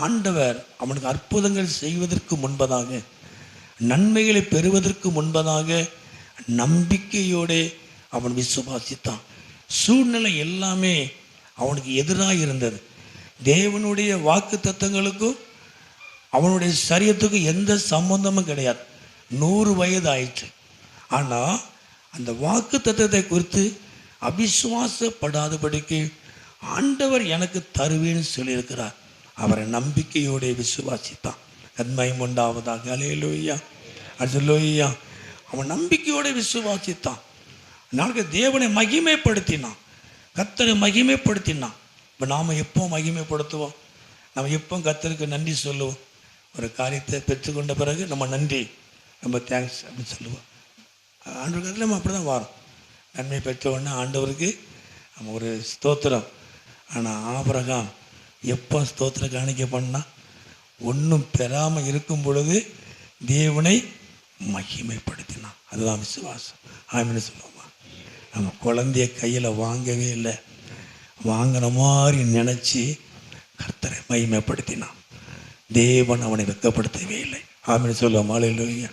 ஆண்டவர் அவனுக்கு அற்புதங்கள் செய்வதற்கு முன்பதாக, நன்மைகளை பெறுவதற்கு முன்பதாக நம்பிக்கையோடு அவன் விசுவாசித்தான். சூழ்நிலை எல்லாமே அவனுக்கு எதிராக இருந்தது. தேவனுடைய வாக்கு தத்தங்களுக்கும் அவனுடைய சரீரத்துக்கும் எந்த சம்பந்தமும் கிடையாது. 100 வயது ஆயிடுச்சு. ஆனால் அந்த வாக்கு தத்தத்தை குறித்து அவிசுவாசப்படாதபடிக்கு ஆண்டவர் எனக்கு தருவேன்னு சொல்லியிருக்கிறார். அவரை நம்பிக்கையோட விசுவாசித்தான். நன்மையும் உண்டாவதாக. அல்லேலூயா, அல்லேலூயா. அவன் நம்பிக்கையோட விசுவாசித்தான். நாளைக்கு தேவனை மகிமைப்படுத்தினான், கர்த்தரை மகிமைப்படுத்தினான். இப்போ நாம் எப்போ மகிமைப்படுத்துவோம்? நம்ம எப்போ கர்த்தருக்கு நன்றி சொல்லுவோம்? ஒரு காரியத்தை பெற்றுக்கொண்ட பிறகு நம்ம நன்றி, நம்ம தேங்க்ஸ் அப்படின்னு சொல்லுவோம். ஆண்டவருக்கு அதில் நம்ம அப்படி தான் வரோம். நன்மை பெற்ற உடனே ஆண்டவருக்கு நம்ம ஒரு ஸ்தோத்திரம். ஆனால் ஆபிரகாம் எப்போ ஸ்தோத்திரம் காணிக்க பண்ணால், ஒன்றும் பெறாமல் இருக்கும் பொழுது தேவனை மகிமைப்படுத்தினான். அதுதான் விசுவாசம். ஆமென்னு சொல்லுவோமா? நம்ம குழந்தைய கையில் வாங்கவே இல்லை, வாங்கின மாதிரி நினச்சி கர்த்தரை மகிமைப்படுத்தினான். தேவன் அவனை வெட்கப்படுத்தவே இல்லை. ஆமென்னு சொல்லுவோம். அல்லேலூயா.